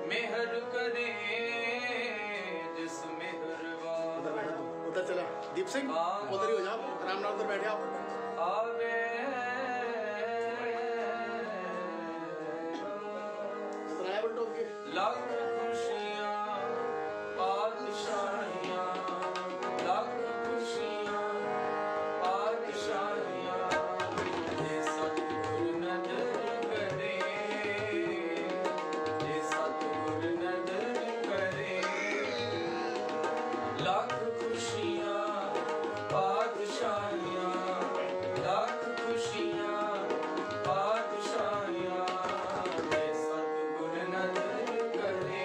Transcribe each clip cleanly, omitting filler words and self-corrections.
मेहर करे जिस मेहरबान। उधर चला दीप सिंह, उधर ही हो जाओ, आराम नाल उधर बैठे आप। आवे लाख खुशियाँ पातशाहियाँ, लाख खुशियाँ पातशाहियाँ, ये सतगुरु नजर करे, ये सतगुरु नजर करे। लाख खुशियाँ पातशाहियाँ, लाख खुशियाँ पातशाहियाँ, ये सतगुरु नजर करे।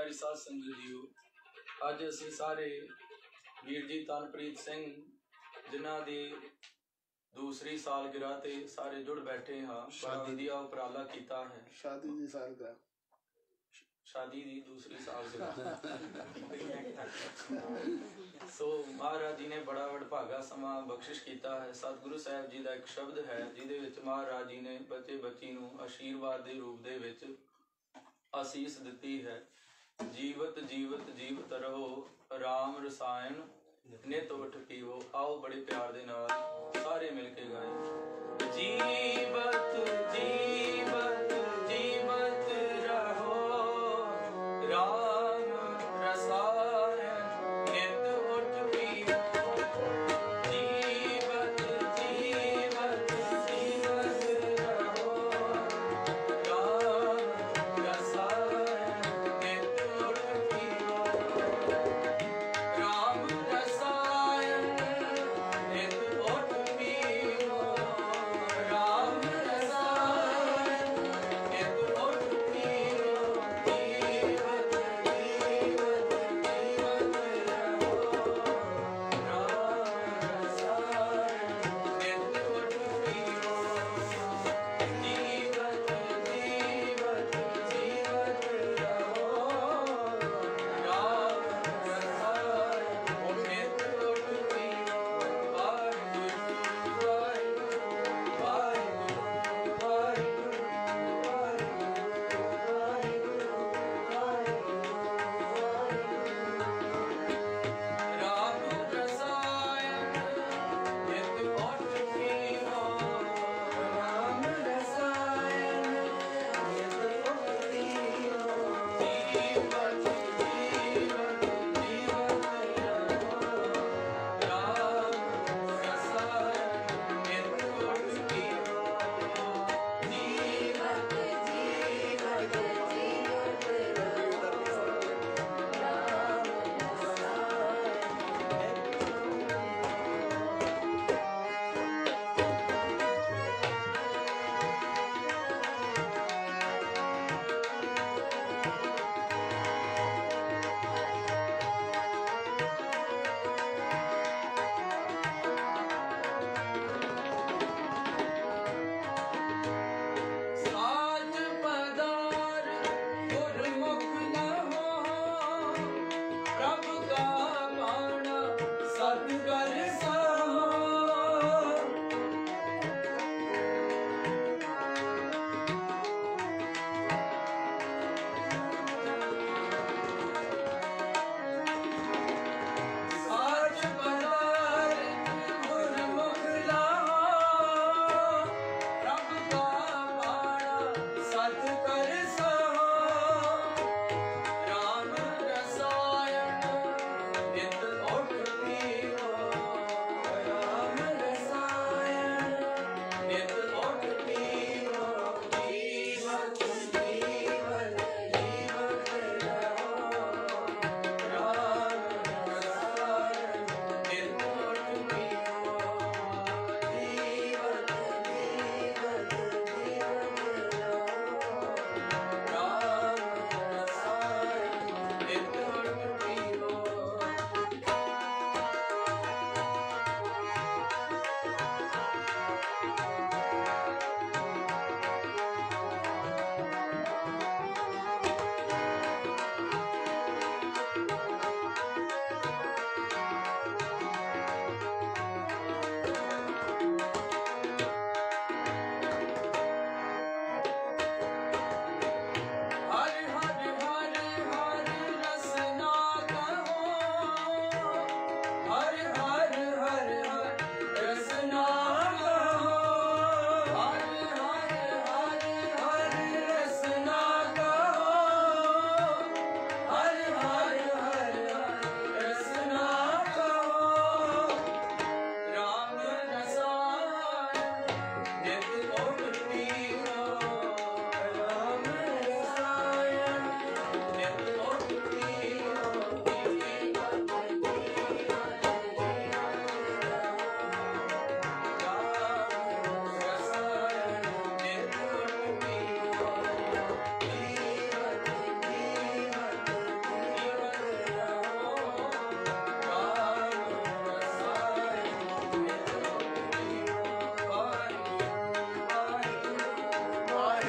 ਪਿਆਰੀ ਸਾਧ ਸੰਗਤ ਜੀਓ, ਅੱਜ ਅਸੀਂ ਸਾਰੇ ਵੀਰ ਜੀ ਤਨਪ੍ਰੀਤ ਸਿੰਘ ਜਿਨ੍ਹਾਂ ਦੀ ਦੂਸਰੀ ਸਾਲਗਿਰਾ ਤੇ ਸਾਰੇ ਜੁੜ ਬੈਠੇ ਹਾਂ। ਬੜਾ ਵਧੀਆ ਉਪਰਾਲਾ ਕੀਤਾ ਹੈ। शादी की सालगिरह शादी दी दूसरी सालगिरह। सो महाराज जी ने बड़ा वडभागा समा बख्शिश किया है। सतगुरु साहब जी का एक शब्द है जिहदे विच महाराज जी ने बच्चे बच्ची नूं आशीर्वाद के रूप दे विच आसीस दिती है। जीवत जीवत जीवत रहो, राम रसायन नित उठ पीवो। आओ बड़े प्यार दे नाल सारे मिल के गाए। जीवत जीवत जीवत रहो, राम रसायन नित उठ पीवो। जीवत जीवत जीवत रहो, राम रसायन नित उठ पीवो। राम रसायन नित उठ पीवो। राम रसायन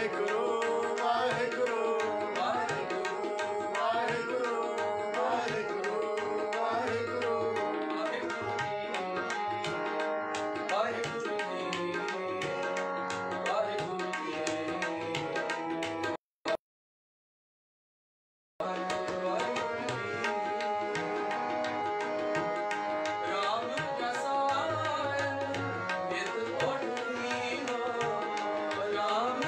ਵਾਹਿਗੁਰੂ ਵਾਹਿਗੁਰੂ ਵਾਹਿਗੁਰੂ ਵਾਹਿਗੁਰੂ ਵਾਹਿਗੁਰੂ ਵਾਹਿਗੁਰੂ ਰਾਮ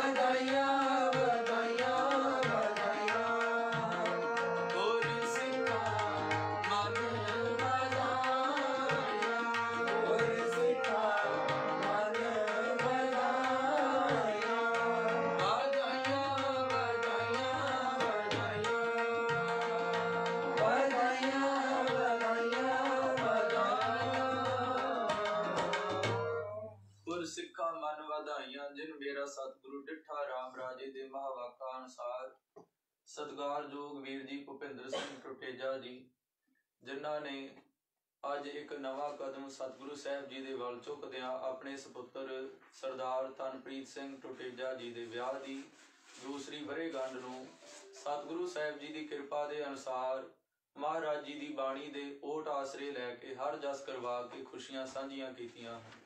बधाइयाँ ਸਤਿਗੁਰੂ ਡਿੱਠਾ ਰਾਮ ਰਾਜੇ ਦੇ ਮਹਾਵਾਕਾ ਅਨੁਸਾਰ ਸਤਿਕਾਰਯੋਗ ਵੀਰ ਜੀ ਭੁਪਿੰਦਰ ਸਿੰਘ ਟੁਟੇਜਾ ਜੀ, ਜਿਨ੍ਹਾਂ ਨੇ ਅੱਜ ਇੱਕ ਨਵਾਂ ਕਦਮ ਸਤਿਗੁਰੂ ਸਾਹਿਬ ਜੀ ਦੇ ਵੱਲ ਚੁੱਕਦਿਆਂ ਆਪਣੇ ਸੁਪੁੱਤਰ ਸਰਦਾਰ ਧਨਪ੍ਰੀਤ ਸਿੰਘ ਟੁਟੇਜਾ ਜੀ ਦੇ ਵਿਆਹ ਦੀ ਦੂਸਰੀ ਵਰ੍ਹੇਗੰਢ ਨੂੰ ਸਤਿਗੁਰੂ ਸਾਹਿਬ ਜੀ ਦੀ ਕਿਰਪਾ ਦੇ ਅਨੁਸਾਰ ਮਹਾਰਾਜ ਜੀ ਦੀ ਬਾਣੀ ਦੇ ਓਟ ਆਸਰੇ ਲੈ ਕੇ ਹਰ ਜਸ ਕਰਵਾ ਕੇ ਖੁਸ਼ੀਆਂ ਸਾਂਝੀਆਂ ਕੀਤੀਆਂ ਹਨ।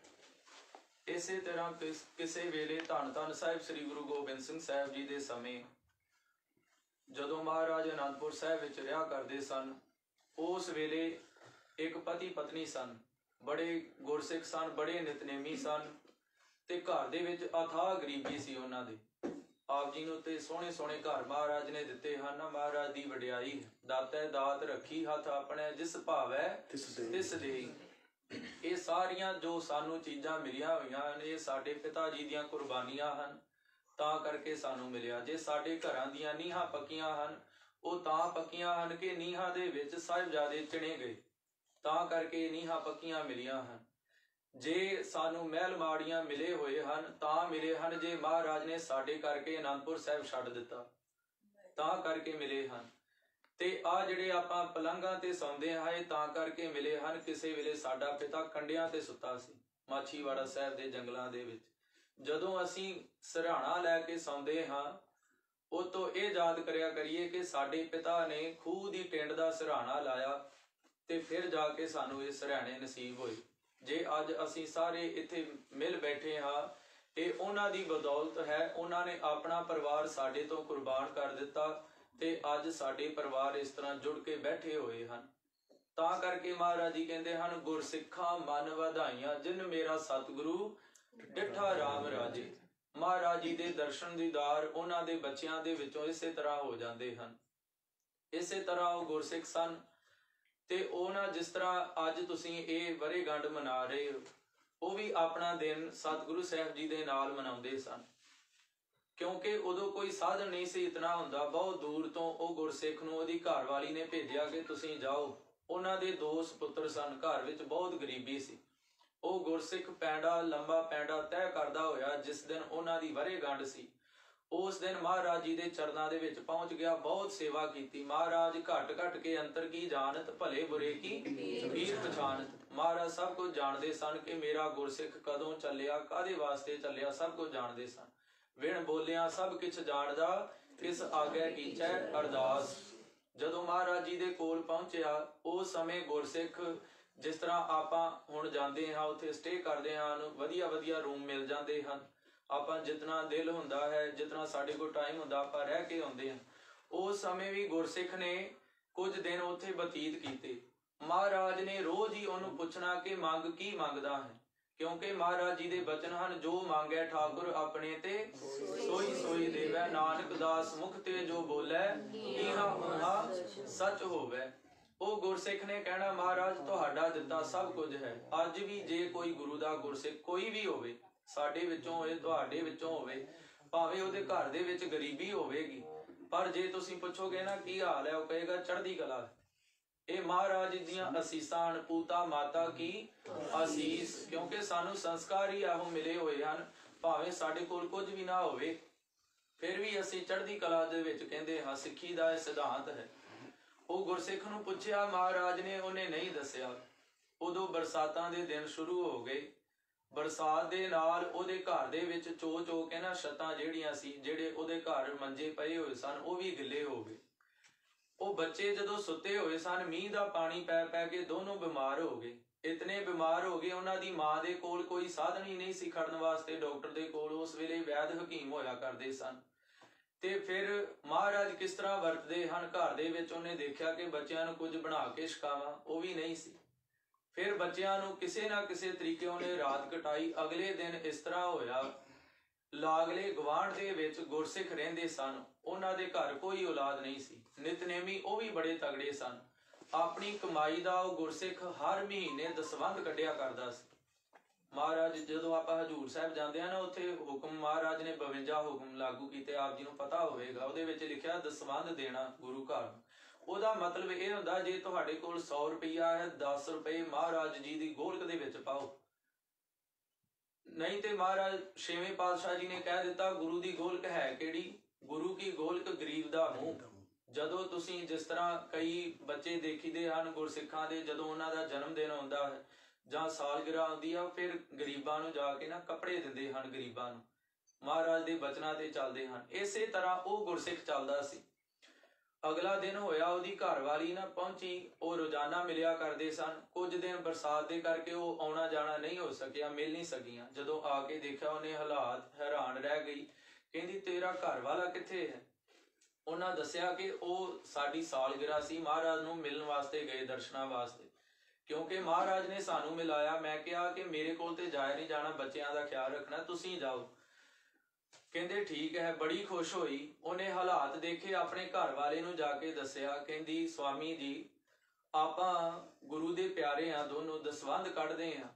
ਇਸੇ ਤਰ੍ਹਾਂ ਕਿਸੇ ਵੇਲੇ ਧੰਨ ਧੰਨ ਸਾਹਿਬ ਸ੍ਰੀ ਗੁਰੂ ਗੋਬਿੰਦ ਸਿੰਘ ਸਾਹਿਬ ਜੀ ਦੇ ਸਮੇਂ ਜਦੋਂ ਮਹਾਰਾਜ ਅਨੰਦਪੁਰ ਸਾਹਿਬ ਵਿੱਚ ਰਿਹਾ ਕਰਦੇ ਸਨ, ਉਸ ਵੇਲੇ ਇੱਕ ਪਤੀ ਪਤਨੀ ਸਨ, ਬੜੇ ਗੁਰਸਿੱਖ ਸਨ, ਬੜੇ ਨਿਤਨੇਮੀ ਸਨ ਤੇ ਘਰ ਦੇ ਵਿੱਚ ਅਥਾਹ ਗਰੀਬੀ ਸੀ ਉਹਨਾਂ ਦੇ। ਆਪ ਜੀ ਨੂੰ ਤੇ ਸੋਹਣੇ ਸੋਹਣੇ ਘਰ ਮਹਾਰਾਜ ਨੇ ਦਿੱਤੇ ਹਨ। ਮਹਾਰਾਜ ਦੀ ਵਡਿਆਈ ਦਾਤੈ ਦਾਤ ਰੱਖੀ ਹੱਥ ਆਪਣੇ, ਜਿਸ ਭਾਵੈ ਤਿਸ ਦੇਈ। ਇਹ ਸਾਰੀਆਂ ਜੋ ਸਾਨੂੰ ਚੀਜ਼ਾਂ ਮਿਲੀਆਂ ਹੋਈਆਂ ਹਨ, ਇਹ ਸਾਡੇ ਪਿਤਾ ਜੀ ਦੀਆਂ ਕੁਰਬਾਨੀਆਂ ਹਨ, ਤਾਂ ਕਰਕੇ ਸਾਨੂੰ ਮਿਲਿਆ। ਜੇ ਸਾਡੇ ਘਰਾਂ ਦੀਆਂ ਨੀਹਾਂ ਪੱਕੀਆਂ ਹਨ, ਉਹ ਤਾਂ ਪੱਕੀਆਂ ਹਨ ਕਿ ਨੀਹਾਂ ਦੇ ਵਿੱਚ ਸਾਹਿਬਜ਼ਾਦੇ ਚਿਣੇ ਗਏ, ਤਾਂ ਕਰਕੇ ਨੀਹਾਂ ਪੱਕੀਆਂ ਮਿਲੀਆਂ ਹਨ। ਜੇ ਸਾਨੂੰ ਮਹਿਲ ਮਾੜੀਆਂ ਮਿਲੇ ਹੋਏ ਹਨ ਤਾਂ ਮਿਲੇ ਹਨ, ਜੇ ਮਹਾਰਾਜ ਨੇ ਸਾਡੇ ਕਰਕੇ ਅਨੰਦਪੁਰ ਸਾਹਿਬ ਛੱਡ ਦਿੱਤਾ ਤਾਂ ਕਰਕੇ ਮਿਲੇ ਹਨ। ਤੇ ਆ ਜਿਹੜੇ ਆਪਾਂ ਪਲੰਘਾਂ ਤੇ ਸੌਂਦੇ ਹਾਂ, ਇਹ ਤਾਂ ਕਰਕੇ ਮਿਲੇ ਹਨ। ਕਿਸੇ ਵੇਲੇ ਸਾਡਾ ਪਿਤਾ ਕੰਡਿਆਂ ਤੇ ਸੁੱਤਾ ਸੀ ਮਾਛੀਵਾੜਾ ਸਾਹਿਬ ਦੇ ਜੰਗਲਾਂ ਦੇ ਵਿੱਚ। ਜਦੋਂ ਅਸੀਂ ਸਿਰਹਾਣਾ ਲੈ ਕੇ ਸੌਂਦੇ ਹਾਂ, ਉਹ ਤੋਂ ਇਹ ਯਾਦ ਕਰਿਆ ਕਰੀਏ ਕਿ ਸਾਡੇ ਪਿਤਾ ਨੇ ਖੂਹ ਦੀ ਟਿੰਡ ਦਾ ਸਿਰਹਾਣਾ ਲਾਇਆ ਤੇ ਫਿਰ ਜਾ ਕੇ ਸਾਨੂੰ ਇਹ ਸਿਰਹਾਣੇ ਨਸੀਬ ਹੋਏ। ਜੇ ਅੱਜ ਅਸੀਂ ਸਾਰੇ ਇੱਥੇ ਮਿਲ ਬੈਠੇ ਹਾਂ, ਇਹ ਉਹਨਾਂ ਦੀ ਬਦੌਲਤ ਹੈ। ਉਹਨਾਂ ਨੇ ਆਪਣਾ ਪਰਿਵਾਰ ਸਾਡੇ ਤੋਂ ਕੁਰਬਾਨ ਕਰ ਦਿੱਤਾ ਤੇ ਅੱਜ ਸਾਡੇ ਪਰਿਵਾਰ ਇਸ ਤਰ੍ਹਾਂ ਜੁੜ ਕੇ ਬੈਠੇ ਹੋਏ ਹਨ। ਤਾਂ ਕਰਕੇ ਮਹਾਰਾਜ ਜੀ ਕਹਿੰਦੇ ਹਨ, ਗੁਰਸਿੱਖਾਂ ਮਨ ਵਧਾਈਆਂ ਜਿਨ ਮੇਰਾ ਸਤਿਗੁਰੂ ਡਿੱਠਾ ਰਾਮ ਰਾਜੇ। ਮਹਾਰਾਜ ਜੀ ਦੇ ਦਰਸ਼ਨ ਦੀਦਾਰ ਉਹਨਾਂ ਦੇ ਬੱਚਿਆਂ ਦੇ ਵਿੱਚੋਂ ਇਸੇ ਤਰ੍ਹਾਂ ਹੋ ਜਾਂਦੇ ਹਨ। ਇਸੇ ਤਰ੍ਹਾਂ ਉਹ ਗੁਰਸਿੱਖ ਸਨ ਤੇ ਉਹਨਾਂ ਜਿਸ ਤਰ੍ਹਾਂ ਅੱਜ ਤੁਸੀਂ ਇਹ ਵਰ੍ਹੇਗੰਢ ਮਨਾ ਰਹੇ ਹੋ, ਉਹ ਵੀ ਆਪਣਾ ਦਿਨ ਸਤਿਗੁਰੂ ਸਾਹਿਬ ਜੀ ਦੇ ਨਾਲ ਮਨਾਉਂਦੇ ਸਨ। ਕਿਉਂਕਿ ਉਦੋਂ ਕੋਈ ਸਾਧਨ ਨਹੀਂ ਸੀ ਇਤਨਾ ਹੁੰਦਾ। ਬਹੁਤ ਦੂਰ ਤੋਂ ਉਹ ਗੁਰਸਿੱਖ ਨੂੰ ਉਹਦੀ ਘਰਵਾਲੀ ਨੇ ਭੇਜਿਆ ਕਿ ਤੁਸੀਂ ਜਾਓ। ਉਹਨਾਂ ਦੇ 2 ਸੁਪੁੱਤਰ ਸਨ, ਘਰ ਵਿੱਚ ਬਹੁਤ ਗਰੀਬੀ ਸੀ। ਉਹ ਗੁਰਸਿੱਖ ਪੈਂਡਾ ਲੰਬਾ ਪੈਂਡਾ ਤੈਅ ਕਰਦਾ ਹੋਇਆ ਜਿਸ ਦਿਨ ਉਹਨਾਂ ਦੀ ਵਰ੍ਹੇਗੰਢ ਸੀ, ਉਸ ਦਿਨ ਮਹਾਰਾਜ ਜੀ ਦੇ ਚਰਨਾਂ ਦੇ ਵਿੱਚ ਪਹੁੰਚ ਗਿਆ, ਬਹੁਤ ਸੇਵਾ ਕੀਤੀ। ਮਹਾਰਾਜ ਘਟ ਘਟ ਕੇ ਅੰਤਰ ਕੀ ਜਾਣਤ, ਭਲੇ ਬੁਰੇ ਕੀ ਵੀਰ ਪਛਾਨਤ। ਮਹਾਰਾਜ ਸਭ ਕੁਝ ਜਾਣਦੇ ਸਨ ਕਿ ਮੇਰਾ ਗੁਰਸਿੱਖ ਕਦੋਂ ਚੱਲਿਆ, ਕਾਹਦੇ ਵਾਸਤੇ ਚੱਲਿਆ, ਸਭ ਕੁਝ ਜਾਣਦੇ ਸਨ। ਵਿਣ ਬੋਲਿਆ ਸਭ ਕਿਛ ਜਾਣਦਾ, ਕਿਸ ਆਗੇ ਕੀਚੈ ਅਰਦਾਸ। ਜਦੋਂ ਮਹਾਰਾਜ ਜੀ ਦੇ ਕੋਲ ਪਹੁੰਚਿਆ, ਉਸ ਸਮੇਂ ਗੁਰਸਿੱਖ ਜਿਸ ਤਰ੍ਹਾਂ ਆਪਾਂ ਹੁਣ ਜਾਂਦੇ ਹਾਂ, ਉੱਥੇ ਸਟੇ ਕਰਦੇ ਹਾਂ, ਵਧੀਆ ਵਧੀਆ ਰੂਮ ਮਿਲ ਜਾਂਦੇ ਹਨ। ਆਪਾਂ ਜਿਤਨਾ ਦਿਲ ਹੁੰਦਾ ਹੈ, ਜਿਤਨਾ ਸਾਡੇ ਕੋਲ ਟਾਈਮ ਹੁੰਦਾ, ਆਪਾਂ ਰਹਿ ਕੇ ਆਉਂਦੇ ਹਾਂ। ਉਸ ਸਮੇਂ ਵੀ ਗੁਰਸਿੱਖ ਨੇ ਕੁਝ ਦਿਨ ਉੱਥੇ ਬਤੀਤ ਕੀਤੇ। ਮਹਾਰਾਜ ਨੇ ਰੋਜ਼ ਹੀ ਉਹਨੂੰ ਪੁੱਛਣਾ ਕਿ ਮੰਗ ਕੀ ਮੰਗਦਾ ਹੈ, ਕਿਉਂਕਿ ਮਹਾਰਾਜ ਜੀ ਦੇ ਬਚਨ ਹਨ, ਜੋ ਮੰਗੈ ਠਾਕੁਰ ਆਪਣੇ ਤੇ ਸੋਈ ਸੋਈ ਦੇਵੈ। ਨਾਨਕ ਦਾਸ ਮੁਖ ਤੇ ਜੋ ਬੋਲੇ, ਇਹਾ ਉਹਾ ਸੱਚ ਹੋਵੇ। ਉਹ ਗੁਰਸਿੱਖ ਨੇ ਕਹਿਣਾ, ਮਹਾਰਾਜ ਤੁਹਾਡਾ ਦਿੱਤਾ ਸਭ ਕੁਝ ਹੈ। ਅੱਜ ਵੀ ਜੇ ਕੋਈ ਗੁਰੂ ਦਾ ਗੁਰਸਿੱਖ ਕੋਈ ਵੀ ਹੋਵੇ, ਸਾਡੇ ਵਿੱਚੋਂ ਹੋਵੇ, ਤੁਹਾਡੇ ਵਿੱਚੋਂ ਹੋਵੇ, ਭਾਵੇਂ ਉਹਦੇ ਘਰ ਦੇ ਵਿੱਚ ਗਰੀਬੀ ਹੋਵੇਗੀ, ਪਰ ਜੇ ਤੁਸੀਂ ਪੁੱਛੋਗੇ ਨਾ ਕੀ ਹਾਲ ਹੈ, ਉਹ ਕਹੇਗਾ ਚੜ੍ਹਦੀ ਕਲਾ। ਇਹ ਮਹਾਰਾਜ ਦੀਆਂ ਅਸੀਸਾਂ ਹਨ, ਪੂਤਾ ਮਾਤਾ ਕੀ ਅਸੀਸ। ਕਿਉਂਕਿ ਸਾਨੂੰ ਸੰਸਕਾਰ ਹੀ ਇਹੋ ਮਿਲੇ ਹੋਏ ਹਨ। ਭਾਵੇਂ ਸਾਡੇ ਕੋਲ ਕੁਝ ਵੀ ਨਾ ਹੋਵੇ, ਫਿਰ ਵੀ ਅਸੀਂ ਚੜ੍ਹਦੀ ਕਲਾ ਦੇ ਵਿੱਚ ਕਹਿੰਦੇ ਹਾਂ। ਸਿੱਖੀ ਦਾ ਇਹ ਸਿਧਾਂਤ ਹੈ। ਉਹ ਗੁਰਸਿੱਖ ਨੂੰ ਪੁੱਛਿਆ, ਮਹਾਰਾਜ ਨੇ ਉਹਨੇ ਨਹੀਂ ਦੱਸਿਆ। ਉਦੋਂ ਬਰਸਾਤਾਂ ਦੇ ਦਿਨ ਸ਼ੁਰੂ ਹੋ ਗਏ। ਬਰਸਾਤ ਦੇ ਨਾਲ ਉਹਦੇ ਘਰ ਦੇ ਵਿੱਚ ਚੋ ਕੇ ਨਾ ਛੱਤਾਂ ਜਿਹੜੀਆਂ ਸੀ, ਜਿਹੜੇ ਉਹਦੇ ਘਰ ਮੰਜੇ ਪਏ ਹੋਏ ਸਨ, ਉਹ ਵੀ ਗਿੱਲੇ ਹੋ ਗਏ। ਉਹ ਬੱਚੇ ਜਦੋਂ ਸੁੱਤੇ ਹੋਏ ਸਨ, ਮੀਂਹ ਦਾ ਪਾਣੀ ਪੈ ਪੈ ਕੇ ਦੋਨੋਂ ਬਿਮਾਰ ਹੋ ਗਏ। ਇਤਨੇ ਬਿਮਾਰ ਹੋ ਗਏ, ਉਹਨਾਂ ਦੀ ਮਾਂ ਦੇ ਕੋਲ ਕੋਈ ਸਾਧਨ ਹੀ ਨਹੀਂ ਸੀ ਖੜਨ ਵਾਸਤੇ ਡਾਕਟਰ ਦੇ ਕੋਲ। ਉਸ ਵੇਲੇ ਵੈਦ ਹਕੀਮ ਹੋਇਆ ਕਰਦੇ ਸਨ। ਤੇ ਫਿਰ ਮਹਾਰਾਜ ਕਿਸ ਤਰ੍ਹਾਂ ਵਰਤਦੇ ਹਨ ਘਰ ਦੇ ਵਿੱਚ। ਉਹਨੇ ਦੇਖਿਆ ਕਿ ਬੱਚਿਆਂ ਨੂੰ ਕੁਝ ਬਣਾ ਕੇ ਛਕਾਵਾਂ, ਉਹ ਵੀ ਨਹੀਂ ਸੀ। ਫਿਰ ਬੱਚਿਆਂ ਨੂੰ ਕਿਸੇ ਨਾ ਕਿਸੇ ਤਰੀਕੇ ਉਹਨੇ ਰਾਤ ਕਟਾਈ। ਅਗਲੇ ਦਿਨ ਇਸ ਤਰ੍ਹਾਂ ਹੋਇਆ, ਲਾਗਲੇ ਗਵਾਂਢ ਦੇ ਵਿੱਚ ਗੁਰਸਿੱਖ ਰਹਿੰਦੇ ਸਨ, ਉਹਨਾਂ ਦੇ ਘਰ ਕੋਈ ਔਲਾਦ ਨਹੀਂ ਸੀ। ਨਿਤਨੇਮੀ ਉਹ ਵੀ ਬੜੇ ਤਗੜੇ ਸਨ। ਆਪਣੀ ਕਮਾਈ ਦਾ ਉਹ ਗੁਰਸਿੱਖ ਹਰ ਮਹੀਨੇ ਦਸਵੰਧ ਕੱਢਿਆ ਕਰਦਾ ਸੀ। ਮਹਾਰਾਜ ਜਦੋਂ ਆਪਾਂ ਹਜੂਰ ਸਾਹਿਬ ਜਾਂਦੇ ਆ ਨਾ, ਉੱਥੇ ਹੁਕਮ ਮਹਾਰਾਜ ਨੇ 52 ਹੁਕਮ ਲਾਗੂ ਕੀਤੇ, ਆਪ ਜੀ ਨੂੰ ਪਤਾ ਹੋਵੇਗਾ। ਉਹਦੇ ਵਿੱਚ ਲਿਖਿਆ ਦਸਵੰਧ ਦੇਣਾ ਗੁਰੂ ਘਰ। ਉਹਦਾ ਮਤਲਬ ਇਹ ਹੁੰਦਾ, ਜੇ ਤੁਹਾਡੇ ਕੋਲ 100 ਰੁਪਈਆ ਹੈ, 10 ਰੁਪਏ ਮਹਾਰਾਜ ਜੀ ਦੀ ਗੋਲਕ ਦੇ ਵਿੱਚ ਪਾਓ। ਨਹੀਂ ਤੇ ਮਹਾਰਾਜ ਛੇਵੇਂ ਪਾਤਸ਼ਾਹ ਜੀ ਨੇ ਕਹਿ ਦਿੱਤਾ ਗੁਰੂ ਦੀ ਗੋਲਕ ਹੈ ਕਿਹੜੀ? ਗੁਰੂ ਕੀ ਗੋਲਕ ਗਰੀਬ ਦਾ ਮੂੰਹ। ਜਦੋਂ ਤੁਸੀਂ ਜਿਸ ਤਰ੍ਹਾਂ ਕਈ ਬੱਚੇ ਦੇਖੀਦੇ ਹਨ ਗੁਰਸਿੱਖਾਂ ਦੇ, ਜਦੋਂ ਉਹਨਾਂ ਦਾ ਜਨਮ ਦਿਨ ਆਉਂਦਾ ਹੈ ਜਾਂ ਸਾਲਗਿਰਾ ਆਉਂਦੀ ਆ, ਫਿਰ ਗਰੀਬਾਂ ਨੂੰ ਜਾ ਕੇ ਨਾ ਕੱਪੜੇ ਦਿੰਦੇ ਹਨ, ਗਰੀਬਾਂ ਨੂੰ ਮਹਾਰਾਜ ਦੇ ਬਚਨਾਂ ਤੇ ਚੱਲਦੇ ਹਨ। ਇਸੇ ਤਰ੍ਹਾਂ ਉਹ ਗੁਰਸਿੱਖ ਚੱਲਦਾ ਸੀ। ਅਗਲਾ ਦਿਨ ਹੋਇਆ, ਉਹਦੀ ਘਰਵਾਲੀ ਨਾ ਪਹੁੰਚੀ। ਉਹ ਰੋਜ਼ਾਨਾ ਮਿਲਿਆ ਕਰਦੇ ਸਨ। ਕੁਝ ਦਿਨ ਬਰਸਾਤ ਦੇ ਕਰਕੇ ਉਹ ਆਉਣਾ ਜਾਣਾ ਨਹੀਂ ਹੋ ਸਕਿਆ, ਮਿਲ ਨਹੀਂ ਸਕੀਆਂ। ਜਦੋਂ ਆ ਕੇ ਦੇਖਿਆ ਉਹਨੇ ਹਾਲਾਤ, ਹੈਰਾਨ ਰਹਿ ਗਈ। ਕਹਿੰਦੀ ਤੇਰਾ ਘਰ ਵਾਲਾ ਕਿੱਥੇ ਹੈ? ਉਹਨਾਂ ਦੱਸਿਆ ਕਿ ਉਹ ਸਾਡੀ ਸਾਲਗਿਰਾ ਸੀ, ਮਹਾਰਾਜ ਨੂੰ ਮਿਲਣ ਵਾਸਤੇ ਗਏ, ਦਰਸ਼ਨਾਂ ਵਾਸਤੇ। ਕਿਉਂਕਿ ਮਹਾਰਾਜ ਨੇ ਸਾਨੂੰ ਮਿਲਾਇਆ। ਮੈਂ ਕਿਹਾ ਕਿ ਮੇਰੇ ਕੋਲ ਤੇ ਜਾਇਆ ਨਹੀਂ ਜਾਣਾ, ਬੱਚਿਆਂ ਦਾ ਖਿਆਲ ਰੱਖਣਾ, ਤੁਸੀਂ ਜਾਓ। ਕਹਿੰਦੇ ਠੀਕ ਹੈ। ਬੜੀ ਖੁਸ਼ ਹੋਈ। ਉਹਨੇ ਹਾਲਾਤ ਦੇਖੇ, ਆਪਣੇ ਘਰ ਵਾਲੇ ਨੂੰ ਜਾ ਕੇ ਦੱਸਿਆ। ਕਹਿੰਦੀ ਸਵਾਮੀ ਜੀ, ਆਪਾਂ ਗੁਰੂ ਦੇ ਪਿਆਰੇ ਆ, ਦੋਨੋਂ ਦਸਵੰਧ ਕੱਢਦੇ ਆ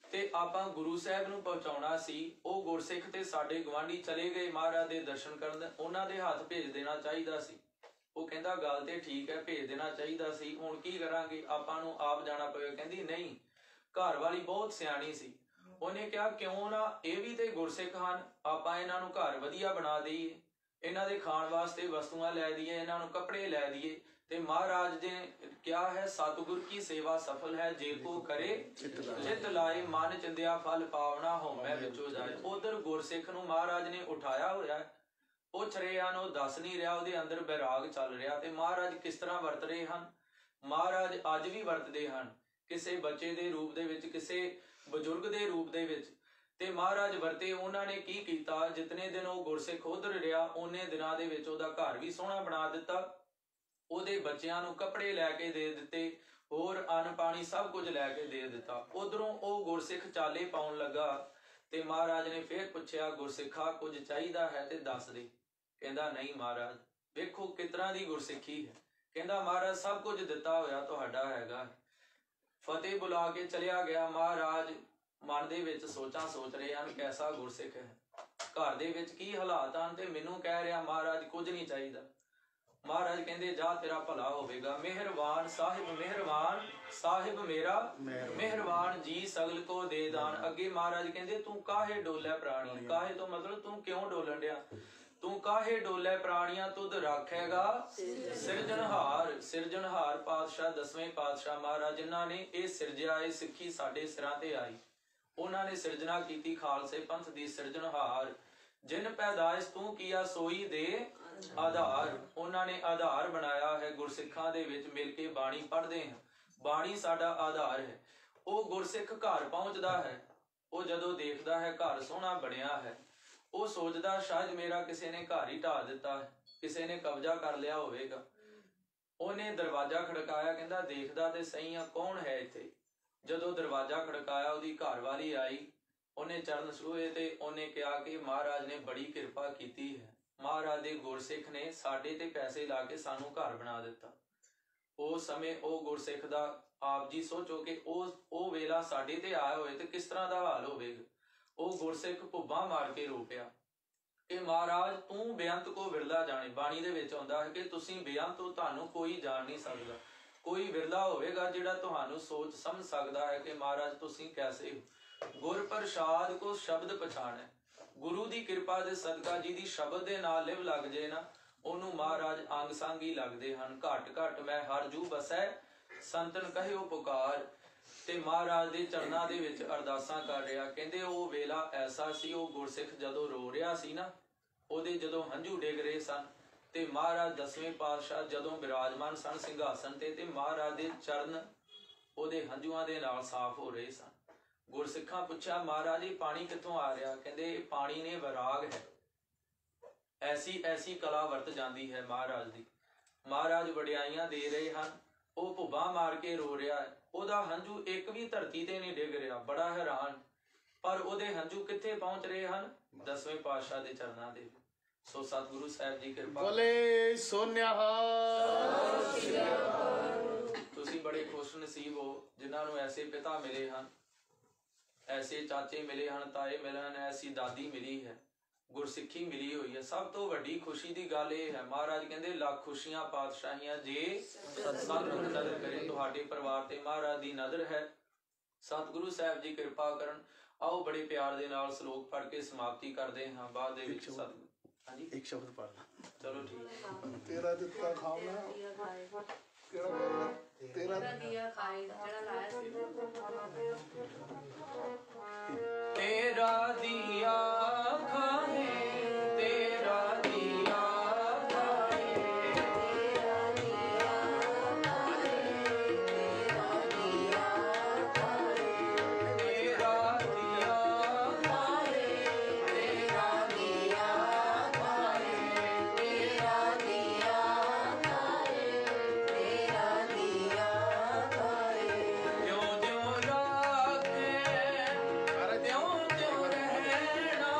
ਤੇ ਆਪਾਂ ਗੁਰੂ ਸਾਹਿਬ ਨੂੰ ਪਹੁੰਚਾਉਣਾ ਸੀ। ਉਹ ਗੁਰਸਿੱਖ ਤੇ ਸਾਡੇ ਗਵਾਂਢੀ ਚਲੇ ਗਏ ਮਹਾਰਾਜ ਦੇ ਦਰਸ਼ਨ ਕਰਨ, ਉਹਨਾਂ ਦੇ ਹੱਥ ਭੇਜ ਦੇਣਾ ਚਾਹੀਦਾ ਸੀ। ਉਹ ਕਹਿੰਦਾ ਗੱਲ ਤੇ ਠੀਕ ਹੈ, ਭੇਜ ਦੇਣਾ ਚਾਹੀਦਾ ਸੀ, ਹੁਣ ਕੀ ਕਰਾਂਗੇ? ਆਪਾਂ ਨੂੰ ਆਪ ਜਾਣਾ ਪਵੇਗਾ। ਕਹਿੰਦੀ ਨਹੀਂ। ਘਰ ਵਾਲੀ ਬਹੁਤ ਸਿਆਣੀ ਸੀ। ਉਹਨੇ ਕਿਹਾ ਕਿਉਂ ਨਾ, ਇਹ ਵੀ ਤੇ ਗੁਰਸਿੱਖ ਹਨ, ਆਪਾਂ ਇਹਨਾਂ ਨੂੰ ਘਰ ਵਧੀਆ ਬਣਾ ਦਈਏ, ਇਹਨਾਂ ਦੇ ਖਾਣ ਵਾਸਤੇ ਵਸਤੂਆਂ ਲੈ ਦਈਏ, ਇਹਨਾਂ ਨੂੰ ਕੱਪੜੇ ਲੈ ਦਈਏ। ਤੇ ਮਹਾਰਾਜ ਨੇ ਕਿਹਾ ਹੈ ਸਤਿਗੁਰ ਕੀ ਸੇਵਾ ਸਫਲ ਹੈ, ਜੇ ਕੋ ਕਰੇ ਚਿਤ ਲਾਏ, ਮਨ ਚਿੰਦਿਆ ਫਲ ਪਾਵਣਾ, ਹਉਮੈ ਵਿੱਚੋਂ ਜਾਏ। ਉਧਰ ਗੁਰਸਿੱਖ ਨੂੰ ਮਹਾਰਾਜ ਨੇ ਉਠਾਇਆ ਹੋਇਆ, ਪੁੱਛ ਰਹੇ ਹਨ, ਉਹ ਦੱਸ ਨਹੀਂ ਰਿਹਾ, ਉਹਦੇ ਅੰਦਰ ਬੈਰਾਗ ਚੱਲ ਰਿਹਾ। ਤੇ ਮਹਾਰਾਜ ਕਿਸ ਤਰ੍ਹਾਂ ਵਰਤ ਰਹੇ ਹਨ? ਮਹਾਰਾਜ ਅੱਜ ਵੀ ਵਰਤਦੇ ਹਨ, ਕਿਸੇ ਬੱਚੇ ਦੇ ਰੂਪ ਦੇ ਵਿੱਚ, ਕਿਸੇ ਬਜ਼ੁਰਗ ਦੇ ਰੂਪ ਦੇ ਵਿੱਚ। ਤੇ ਮਹਾਰਾਜ ਵਰਤੇ। ਉਹਨਾਂ ਨੇ ਕੀ ਕੀਤਾ, ਜਿਤਨੇ ਦਿਨ ਉਹ ਗੁਰਸਿੱਖ ਉਧਰ ਰਿਹਾ, ਉਹਨੇ ਦਿਨਾਂ ਦੇ ਵਿੱਚ ਉਹਦਾ ਘਰ ਵੀ ਸੋਹਣਾ ਬਣਾ ਦਿੱਤਾ, ਉਹਦੇ ਬੱਚਿਆਂ ਨੂੰ ਕੱਪੜੇ ਲੈ ਕੇ ਦੇ ਦਿੱਤੇ, ਹੋਰ ਅੰਨ ਪਾਣੀ ਸਭ ਕੁਝ ਲੈ ਕੇ ਦੇ ਦਿੱਤਾ। ਉਧਰੋਂ ਉਹ ਗੁਰਸਿੱਖ ਚਾਲੇ ਪਾਉਣ ਲੱਗਾ ਤੇ ਮਹਾਰਾਜ ਨੇ ਫੇਰ ਪੁੱਛਿਆ, ਗੁਰਸਿੱਖਾ ਕੁਝ ਚਾਹੀਦਾ ਹੈ ਤੇ ਦੱਸ ਦੇ। ਕਹਿੰਦਾ ਨਹੀਂ ਮਹਾਰਾਜ। ਵੇਖੋ ਕਿਸ ਤਰ੍ਹਾਂ ਦੀ ਗੁਰਸਿੱਖੀ ਹੈ। ਕਹਿੰਦਾ ਮਹਾਰਾਜ ਸਭ ਕੁਝ ਦਿੱਤਾ ਹੋਇਆ ਤੁਹਾਡਾ ਹੈਗਾ। ਫਤਿਹ ਬੁਲਾ ਕੇ ਚਲਿਆ ਗਿਆ। ਮਹਾਰਾਜ ਮਨ ਦੇ ਵਿੱਚ ਸੋਚਾਂ ਸੋਚ ਰਹੇ ਹਨ, ਕੈਸਾ ਗੁਰਸਿੱਖ ਹੈ, ਘਰ ਦੇ ਵਿੱਚ ਕੀ ਹਾਲਾਤ ਹਨ, ਤੇ ਮੈਨੂੰ ਕਹਿ ਰਿਹਾ ਮਹਾਰਾਜ ਕੁਝ ਨਹੀਂ ਚਾਹੀਦਾ। ਮਹਾਰਾਜ ਕਹਿੰਦੇ ਜਾ ਤੇਰਾ ਭਲਾ ਹੋਵੇਗਾ। ਮਿਹਰਬਾਨ ਸਾਹਿਬ, ਮਿਹਰਬਾਨ ਸਾਹਿਬ ਮੇਰਾ ਮਿਹਰਬਾਨ ਜੀ, ਸਗਲ ਕੋ ਦੇ ਦਾਨ। ਅੱਗੇ ਮਹਾਰਾਜ ਕਹਿੰਦੇ ਤੂੰ ਕਾਹੇ ਡੋਲੇ ਪ੍ਰਾਣੀ, ਕਾਹੇ ਤੋਂ ਮਤਲਬ ਤੂੰ ਕਿਉਂ ਡੋਲਣ ਡਿਆ? ਤੂੰ ਕਾਹੇ ਡੋਲੇ ਪ੍ਰਾਣੀਆਂ, ਤੁਧ ਰਾਖੇਗਾ ਸਿਰਜਣਹਾਰ। ਸਿਰਜਣਹਾਰ ਪਾਤਸ਼ਾਹ, ਦਸਵੇਂ ਪਾਤਸ਼ਾਹ ਮਹਾਰਾਜ, ਜਿਨ੍ਹਾਂ ਨੇ ਇਹ ਸਿਰਜਿਆ, ਇਹ ਸਿੱਖੀ ਸਾਡੇ ਸਿਰਾਂ ਤੇ ਆਈ, ਉਹਨਾਂ ਨੇ ਸਿਰਜਣਾ ਕੀਤੀ ਖਾਲਸੇ ਪੰਥ ਦੀ। ਸਿਰਜਣਹਾਰ ਜਿਨ ਪੈਦਾਇਸ਼ ਤੂੰ ਕੀਆ ਸੋਈ ਦੇ ਆਧਾਰ। ਉਹਨਾਂ ਨੇ ਆਧਾਰ ਬਣਾਇਆ ਹੈ। ਗੁਰਸਿੱਖਾਂ ਦੇ ਵਿੱਚ ਮਿਲ ਕੇ ਬਾਣੀ ਪੜ੍ਹਦੇ ਹਾਂ, ਬਾਣੀ ਸਾਡਾ ਆਧਾਰ ਹੈ। ਉਹ ਗੁਰਸਿੱਖ ਘਰ ਪਹੁੰਚਦਾ ਹੈ, ਉਹ ਜਦੋਂ ਦੇਖਦਾ ਹੈ ਘਰ ਸੋਹਣਾ ਬਣਿਆ ਹੈ, ਉਹ ਸੋਚਦਾ ਸ਼ਾਇਦ ਮੇਰਾ ਕਿਸੇ ਨੇ ਘਰ ਹੀ ਢਾਹ ਦਿੱਤਾ ਹੈ, ਕਿਸੇ ਨੇ ਕਬਜ਼ਾ ਕਰ ਲਿਆ ਹੋਵੇਗਾ। ਉਹਨੇ ਦਰਵਾਜ਼ਾ ਖੜਕਾਇਆ, ਕਹਿੰਦਾ ਦੇਖਦਾ ਤੇ ਸਹੀ ਆ ਕੌਣ ਹੈ ਇੱਥੇ। ਜਦੋਂ ਦਰਵਾਜ਼ਾ ਖੜਕਾਇਆ, ਉਹਦੀ ਘਰਵਾਲੀ ਆਈ, ਉਹਨੇ ਚਰਨ ਛੂਹੇ ਤੇ ਉਹਨੇ ਕਿਹਾ ਕਿ ਮਹਾਰਾਜ ਨੇ ਬੜੀ ਕਿਰਪਾ ਕੀਤੀ ਹੈ, ਮਹਾਰਾਜ ਦੇ ਗੁਰਸਿੱਖ ਨੇ ਸਾਡੇ ਤੇ ਪੈਸੇ ਲਾ ਕੇ ਸਾਨੂੰ ਘਰ ਬਣਾ ਦਿੱਤਾ। ਉਸ ਸਮੇਂ ਉਹ ਗੁਰਸਿੱਖ ਦਾ ਆਪ ਜੀ ਸੋਚੋ ਕਿ ਉਹ ਵੇਲਾ ਸਾਡੇ ਤੇ ਆਇਆ ਹੋਏ ਤੇ ਕਿਸ ਤਰ੍ਹਾਂ ਦਾ ਹਾਲ ਹੋਵੇਗਾ। ਉਹ ਗੁਰਸਿੱਖ ਭੁੱਬਾਂ ਮਾਰ ਕੇ ਰੋ ਪਿਆ ਕਿ ਮਹਾਰਾਜ ਤੂੰ ਬੇਅੰਤ ਕੋ ਵਿਰਲਾ ਜਾਣੇ। ਬਾਣੀ ਦੇ ਵਿੱਚ ਆਉਂਦਾ ਹੈ ਕਿ ਤੁਸੀਂ ਬੇਅੰਤ ਹੋ, ਤੁਹਾਨੂੰ ਕੋਈ ਜਾਣ ਨਹੀਂ ਸਕਦਾ। ਕੋਈ ਵਿਰਲਾ ਹੋਵੇਗਾ ਜਿਹੜਾ ਤੁਹਾਨੂੰ ਸੋਚ ਸਮਝ ਸਕਦਾ ਹੈ ਕਿ ਮਹਾਰਾਜ ਤੁਸੀਂ ਕੈਸੇ ਹੋ। ਗੁਰ ਪ੍ਰਸਾਦ ਕੋ ਸ਼ਬਦ ਪਛਾਣੈ। ਗੁਰੂ ਦੀ ਕਿਰਪਾ ਦੇ ਸਦਕਾ ਜਿਹਦੀ ਸ਼ਬਦ ਦੇ ਨਾਲ ਲਿਵ ਲੱਗ ਜੇ ਨਾ, ਉਹਨੂੰ ਮਹਾਰਾਜ ਅੰਗ ਸੰਗ ਹੀ ਲੱਗਦੇ ਹਨ। ਘਟ ਘਟ ਮੈਂ ਹਰ ਜੂ ਬਸੈ, ਸੰਤਨ ਕਹਿਓ ਪੁਕਾਰ। ਤੇ ਮਹਾਰਾਜ ਦੇ ਚਰਨਾਂ ਦੇ ਵਿੱਚ ਅਰਦਾਸਾਂ ਕਰ ਰਿਹਾ। ਕਹਿੰਦੇ ਉਹ ਵੇਲਾ ਐਸਾ ਸੀ, ਉਹ ਗੁਰਸਿੱਖ ਜਦੋਂ ਰੋ ਰਿਹਾ ਸੀ ਨਾ, ਉਹਦੇ ਜਦੋਂ ਹੰਝੂ ਡਿੱਗ ਰਹੇ ਸਨ, ਤੇ ਮਹਾਰਾਜ ਦਸਵੇਂ ਪਾਤਸ਼ਾਹ ਜਦੋਂ ਬਿਰਾਜਮਾਨ ਸਨ ਸਿੰਘਾਸਨ ਤੇ ਮਹਾਰਾਜ ਦੇ ਚਰਨ ਉਹਦੇ ਹੰਝੂਆਂ ਦੇ ਨਾਲ ਸਾਫ਼ ਹੋ ਰਹੇ ਸਨ। ਗੁਰਸਿੱਖਾਂ ਪੁੱਛਿਆ ਮਹਾਰਾਜ ਇਹ ਪਾਣੀ ਕਿੱਥੋਂ ਆ ਰਿਹਾ? ਕਹਿੰਦੇ ਪਾਣੀ ਨੇ ਵਿਰਾਗ ਹੈ, ਐਸੀ ਐਸੀ ਕਲਾ ਵਰਤ ਜਾਂਦੀ ਹੈ ਮਹਾਰਾਜ ਦੀ। ਮਹਾਰਾਜ ਵਡਿਆਈਆਂ ਦੇ ਰਹੇ ਹਨ, ਉਹ ਭੁੱਬਾਂ ਮਾਰ ਕੇ ਰੋ ਰਿਹਾ ਹੈ, ਉਹਦਾ ਹੰਝੂ ਇੱਕ ਵੀ ਧਰਤੀ ਤੇ ਨਹੀਂ ਡਿੱਗ ਰਿਹਾ। ਬੜਾ ਹੈਰਾਨ, ਪਰ ਉਹਦੇ ਹੰਝੂ ਕਿੱਥੇ ਪਹੁੰਚ ਰਹੇ ਹਨ? ਦਸਵੇਂ ਪਾਤਸ਼ਾਹ ਦੇ ਚਰਨਾਂ ਦੇ। ਸੋ ਸਤਿਗੁਰੂ ਸਾਹਿਬ ਜੀ ਕਿਰਪਾ ਬੋਲੇ ਸੋਨਿਹਾ। ਤੁਸੀਂ ਬੜੇ ਖੁਸ਼ ਨਸੀਬ ਹੋ ਜਿਨ੍ਹਾਂ ਨੂੰ ਐਸੇ ਪਿਤਾ ਮਿਲੇ ਹਨ, ਐਸੇ ਚਾਚੇ ਮਿਲੇ ਹਨ, ਤਾਏ ਮਿਲੇ ਹਨ, ਐਸੀ ਦਾਦੀ ਮਿਲੀ ਹੈ, ਗੁਰਸਿੱਖੀ ਮਿਲੀ ਹੋਈ ਹੈ। ਸਭ ਤੋਂ ਵੱਡੀ ਖੁਸ਼ੀ ਦੀ ਗੱਲ ਇਹ ਹੈ, ਮਹਾਰਾਜ ਕਹਿੰਦੇ ਲੱਖ ਖੁਸ਼ੀਆਂ ਪਾਤਸ਼ਾਹੀਆਂ ਜੇ ਸਤਿਗੁਰੂ ਨਜ਼ਰ ਕਰੇ। ਤੁਹਾਡੇ ਪਰਿਵਾਰ ਤੇ ਮਹਾਰਾਜ ਦੀ ਨਜ਼ਰ ਹੈ। ਸਤਿਗੁਰੂ ਸਾਹਿਬ ਜੀ ਕਿਰਪਾ ਕਰਨ। ਆਓ ਬੜੇ ਪਿਆਰ ਦੇ ਨਾਲ ਸ਼ਲੋਕ ਪੜ੍ਹ ਕੇ ਸਮਾਪਤੀ ਕਰਦੇ ਹਾਂ। ਬਾਅਦ ਦੇ ਵਿੱਚ ਸਤਿਗੁਰੂ ਹਾਂਜੀ ਇੱਕ ਸ਼ਬਦ ਪੜ੍ਹਨਾ। ਚਲੋ ਠੀਕ। ਤੇਰਾ ਦਿੱਤਾ ਖਾਣਾ ਕਿਹੜਾ ਤੇਰਾ ਦੀਆ ਖਾਈ ਜਿਹੜਾ ਲਾਇਆ ਸੀ ਤੇਰਾ ਦੀਆ ਖਾਏ ਤੇਰਾ ਦੀਆ ਖਾਏ ਤੇਰਾ ਦੀਆ ਖਾਏ ਤੇਰਾ ਦੀਆ ਖਾਏ ਤੇਰਾ ਦੀਆ ਖਾਏ ਤੇਰਾ ਦੀਆ ਖਾਏ ਤੇਰਾ ਦੀਆ ਖਾਏ ਤੇਰਾ ਦੀਆ ਖਾਏ ਜਿਉਂ ਜਿਉਂ ਰਾਖੇ ਤਿਉਂ ਤਿਉਂ ਰਹਿਣਾ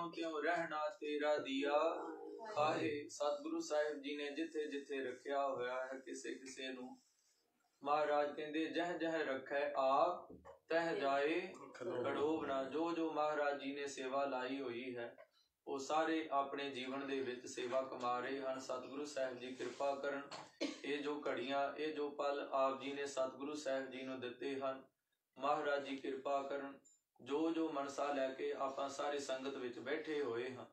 ਜਿਉਂ ਤਿਉਂ ਰਹਿਣਾ ਤੇਰਾ ਦੀਆ ਖਾਹੇ। ਸਤਿਗੁਰੂ ਸਾਹਿਬ ਜੀ ਨੇ ਜਿੱਥੇ ਜਿੱਥੇ ਰੱਖਿਆ ਹੋਇਆ ਹੈ ਕਿਸੇ ਕਿਸੇ ਨੂੰ, ਮਹਾਰਾਜ ਕਹਿੰਦੇ ਜਹ ਜਹ ਰੱਖੈ ਆਪ ਤਹ ਜਾਏ ਖੜੋਬ ਨਾ। ਜੋ ਜੋ ਮਹਾਰਾਜ ਜੀ ਨੇ ਸੇਵਾ ਲਾਈ ਹੋਈ ਹੈ ਉਹ ਸਾਰੇ ਆਪਣੇ ਜੀਵਨ ਦੇ ਵਿੱਚ ਸੇਵਾ ਕਮਾ ਰਹੇ ਹਨ। ਸਤਿਗੁਰੂ ਸਾਹਿਬ ਜੀ ਕਿਰਪਾ ਕਰਨ। ਇਹ ਜੋ ਘੜੀਆਂ, ਇਹ ਜੋ ਪਲ ਆਪ ਜੀ ਨੇ ਸਤਿਗੁਰੂ ਸਾਹਿਬ ਜੀ ਨੂੰ ਦਿੱਤੇ ਹਨ, ਮਹਾਰਾਜ ਜੀ ਕਿਰਪਾ ਕਰਨ। ਜੋ ਜੋ ਮਨਸਾ ਲੈ ਕੇ ਆਪਾਂ ਸਾਰੇ ਸੰਗਤ ਵਿੱਚ ਬੈਠੇ ਹੋਏ ਹਾਂ,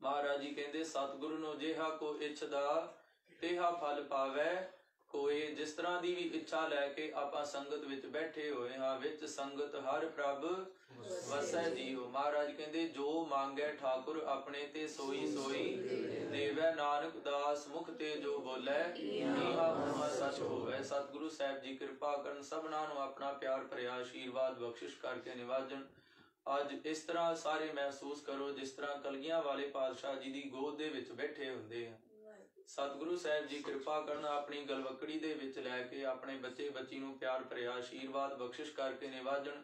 ਮਹਾਰਾਜ ਜੀ ਕਹਿੰਦੇ ਸਤਿਗੁਰੂ ਨੂੰ ਜਿਹਾ ਕੋ ਇੱਛਦਾ ਤਿਹਾ ਫਲ ਪਾਵੈ ਕੋਈ। ਜਿਸ ਤਰ੍ਹਾਂ ਦੀ ਵੀ ਇੱਛਾ ਲੈ ਕੇ ਆਪਾਂ ਸੰਗਤ ਵਿੱਚ ਬੈਠੇ ਹੋਏ ਹਾਂ, ਵਿੱਚ ਸੰਗਤ ਹਰ ਪ੍ਰਭ ਵਸੈ ਜੀਉ। ਮਹਾਰਾਜ ਕਹਿੰਦੇ ਜੋ ਮੰਗੈ ਠਾਕੁਰ ਆਪਣੇ ਤੇ ਸੋਈ ਸੋਈ ਦੇਵੈ। ਨਾਨਕ ਦਾਸ ਮੁਖ ਤੇ ਜੋ ਬੋਲੇ ਈਹਾ ਮਹਾ ਸਚ ਹੋਵੇ। ਸਤਿਗੁਰੂ ਸਾਹਿਬ ਜੀ ਕਿਰਪਾ ਕਰਨ, ਸਭਨਾਂ ਨੂੰ ਆਪਣਾ ਪਿਆਰ ਭਰਿਆ ਆਸ਼ੀਰਵਾਦ ਬਖਸ਼ਿਸ਼ ਕਰਕੇ ਨਿਵਾਜਣ। ਅੱਜ ਇਸ ਤਰ੍ਹਾਂ ਸਾਰੇ ਮਹਿਸੂਸ ਕਰੋ ਜਿਸ ਤਰ੍ਹਾਂ ਕਲਗੀਆਂ ਵਾਲੇ ਪਾਤਸ਼ਾਹ ਜੀ ਦੀ ਗੋਦ ਦੇ ਵਿੱਚ ਬੈਠੇ ਹੁੰਦੇ ਆ। ਸਤਿਗੁਰੂ ਸਾਹਿਬ ਜੀ ਕਿਰਪਾ ਕਰਨ, ਆਪਣੀ ਗਲਵਕੜੀ ਦੇ ਵਿੱਚ ਲੈ ਕੇ ਆਪਣੇ ਬੱਚੇ ਬੱਚੀ ਨੂੰ ਪਿਆਰ ਭਰਿਆ ਆਸ਼ੀਰਵਾਦ ਬਖਸ਼ਿਸ਼ ਕਰਕੇ ਨਿਵਾਜਣ।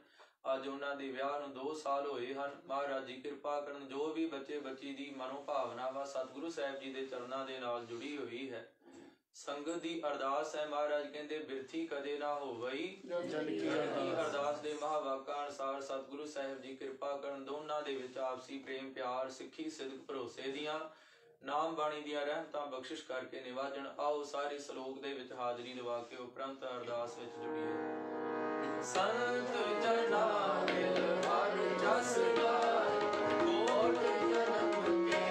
ਅੱਜ ਉਹਨਾਂ ਦੇ ਵਿਆਹ ਨੂੰ 2 ਸਾਲ ਹੋਏ ਹਨ। ਮਹਾਰਾਜ ਜੀ ਕਿਰਪਾ ਕਰਨ, ਜੋ ਵੀ ਬੱਚੇ ਬੱਚੀ ਦੀ ਮਨੋ ਭਾਵਨਾ ਵਾ ਸਤਿਗੁਰੂ ਸਾਹਿਬ ਜੀ ਦੇ ਚਰਨਾਂ ਦੇ ਨਾਲ ਜੁੜੀ ਹੋਈ ਹੈ। ਸੰਗਤ ਦੀ ਅਰਦਾਸ ਹੈ, ਮਹਾਰਾਜ ਕਹਿੰਦੇ ਬਿਰਥੀ ਕਦੇ ਨਾ ਹੋਵਈ ਜਨ ਕੀ ਅਰਦਾਸ ਦੇ ਮਹਾਵਾਕਾਂ ਅਨੁਸਾਰ ਸਤਿਗੁਰੂ ਸਾਹਿਬ ਜੀ ਕਿਰਪਾ ਕਰਨ, ਦੋਨਾਂ ਦੇ ਵਿੱਚ ਆਪਸੀ ਪ੍ਰੇਮ ਪਿਆਰ, ਸਿੱਖੀ ਸਿਦਕ ਭਰੋਸੇ ਦੀਆਂ ਨਾਮ ਬਾਣੀ ਦੀਆਂ ਰਹਿਮਤਾਂ ਬਖਸ਼ਿਸ਼ ਕਰਕੇ ਨਿਵਾਜਣ। ਆਓ ਸਾਰੇ ਸ਼ਲੋਕ ਦੇ ਵਿੱਚ ਹਾਜ਼ਰੀ ਲਵਾ ਕੇ ਉਪਰੰਤ ਅਰਦਾਸ ਵਿੱਚ ਜੁੜੀਏ। ਸੰਤ ਜਨਾਂ ਮਿਲ ਹਰ ਜਸ ਗਾਏ, ਕੋਟ ਜਨਮ ਕੇ